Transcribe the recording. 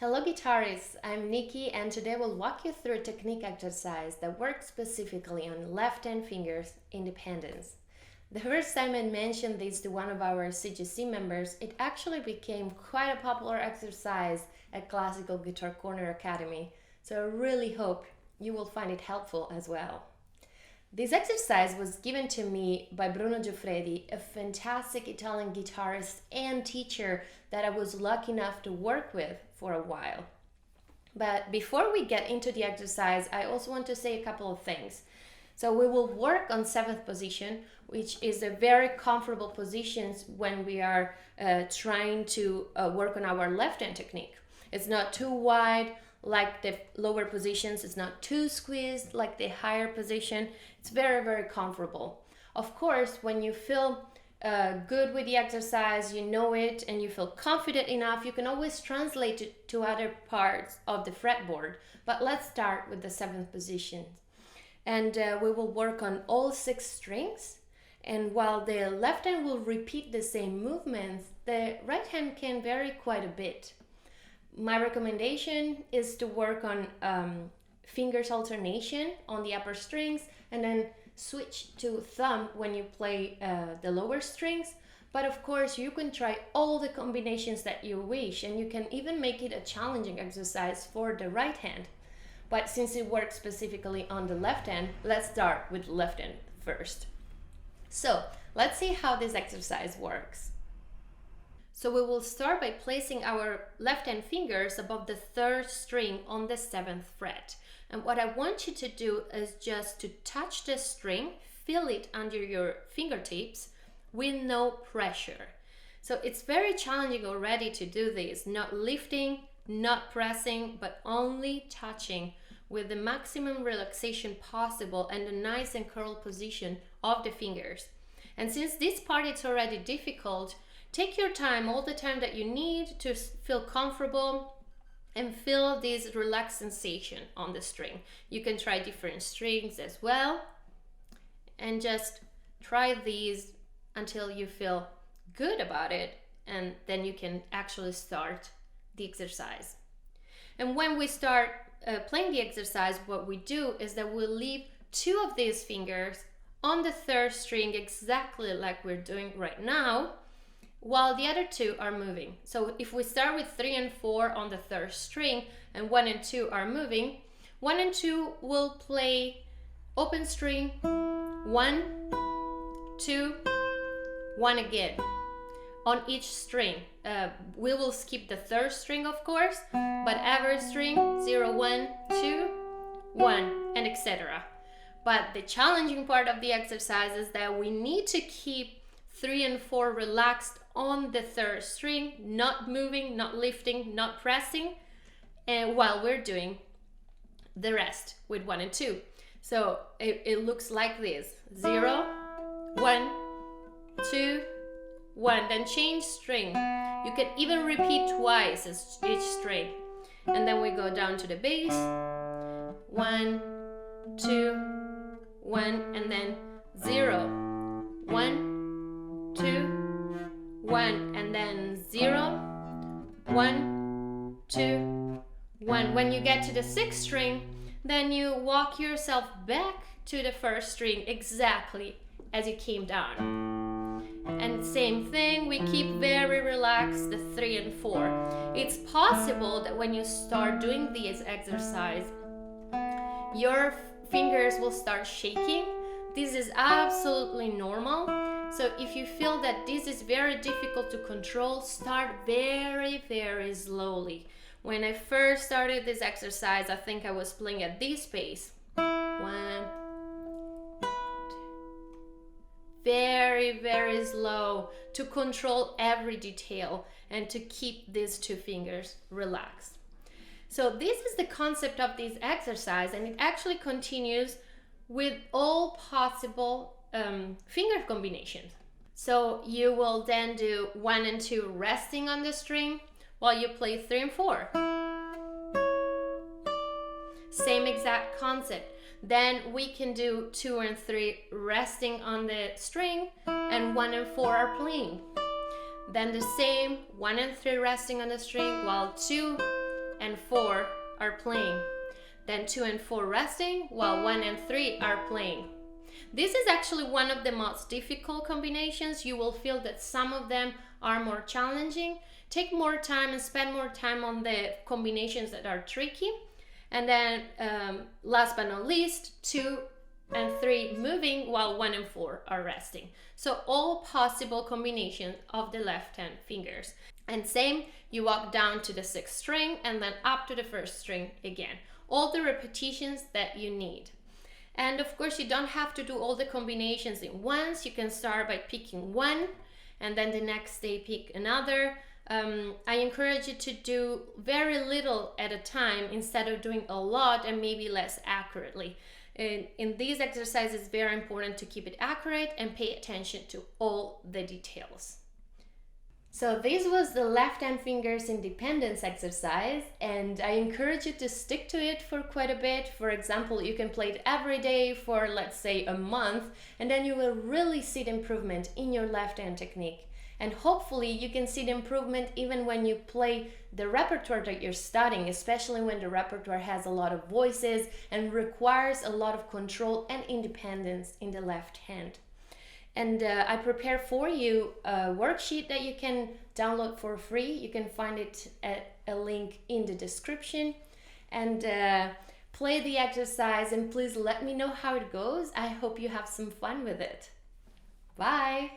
Hello guitarists, I'm Niki and today we'll walk you through a technique exercise that works specifically on left hand fingers independence. The first time I mentioned this to one of our CGC members, it actually became quite a popular exercise at Classical Guitar Corner Academy, so I really hope you will find it helpful as well. This exercise was given to me by Bruno Giuffredi, a fantastic Italian guitarist and teacher that I was lucky enough to work with for a while. But before we get into the exercise, I also want to say a couple of things. So we will work on 7th position, which is a very comfortable position when we are trying to work on our left hand technique. It's not too wide like the lower positions, it's not too squeezed like the higher position. It's very, very comfortable. Of course, when you feel good with the exercise, you know it, and you feel confident enough, you can always translate it to other parts of the fretboard. But let's start with the 7th position. And we will work on all 6 strings. And while the left hand will repeat the same movements, the right hand can vary quite a bit. My recommendation is to work on fingers alternation on the upper strings and then switch to thumb when you play the lower strings. But of course, you can try all the combinations that you wish, and you can even make it a challenging exercise for the right hand. But since it works specifically on the left hand, let's start with left hand first. So let's see how this exercise works. So we will start by placing our left hand fingers above the 3rd string on the 7th fret. And what I want you to do is just to touch the string, feel it under your fingertips with no pressure. So it's very challenging already to do this, not lifting, not pressing, but only touching with the maximum relaxation possible and a nice and curled position of the fingers. And since this part is already difficult, take your time, all the time that you need to feel comfortable and feel this relaxed sensation on the string. You can try different strings as well and just try these until you feel good about it, and then you can actually start the exercise. And when we start playing the exercise, what we do is that we'll leave 2 of these fingers on the 3rd string exactly like we're doing right now, while the other 2 are moving. So if we start with 3 and 4 on the 3rd string and 1 and 2 are moving, 1 and 2 will play open string, 1, 2, 1 again on each string. We will skip the 3rd string, of course, but every string 0, 1, 2, 1, and etc. But the challenging part of the exercise is that we need to keep 3 and 4 relaxed on the 3rd string, not moving, not lifting, not pressing, and while we're doing the rest with 1 and 2. So it looks like this: 0, 1, 2, 1, then change string. You can even repeat twice as each string. And then we go down to the bass, 1, 2, 1, and then 0, 1, 2, 1, and then 0, 1, 2, 1. When you get to the 6th string, then you walk yourself back to the 1st string exactly as you came down. And same thing, we keep very relaxed the 3 and 4. It's possible that when you start doing this exercise, your fingers will start shaking. This is absolutely normal. So if you feel that this is very difficult to control, start very, very slowly. When I first started this exercise, I think I was playing at this pace. 1, 2. Very, very slow to control every detail and to keep these 2 fingers relaxed. So this is the concept of this exercise, and it actually continues with all possible finger combinations. So you will then do 1 and 2 resting on the string while you play 3 and 4. Same exact concept. Then we can do 2 and 3 resting on the string and 1 and 4 are playing. Then the same 1 and 3 resting on the string while 2 and 4 are playing. Then 2 and 4 resting, while 1 and 3 are playing. This is actually one of the most difficult combinations. You will feel that some of them are more challenging. Take more time and spend more time on the combinations that are tricky. And then last but not least, 2 and 3 moving while 1 and 4 are resting. So all possible combinations of the left hand fingers. And same, you walk down to the 6th string and then up to the 1st string again. All the repetitions that you need. And of course, you don't have to do all the combinations in once. You can start by picking one and then the next day pick another. I encourage you to do very little at a time instead of doing a lot and maybe less accurately. In these exercises, it's very important to keep it accurate and pay attention to all the details. So this was the left hand fingers independence exercise, and I encourage you to stick to it for quite a bit. For example, you can play it every day for, let's say, a month, and then you will really see the improvement in your left hand technique. And hopefully you can see the improvement even when you play the repertoire that you're studying, especially when the repertoire has a lot of voices and requires a lot of control and independence in the left hand. And I prepare for you a worksheet that you can download for free. You can find it at a link in the description. And play the exercise and please let me know how it goes. I hope you have some fun with it. Bye!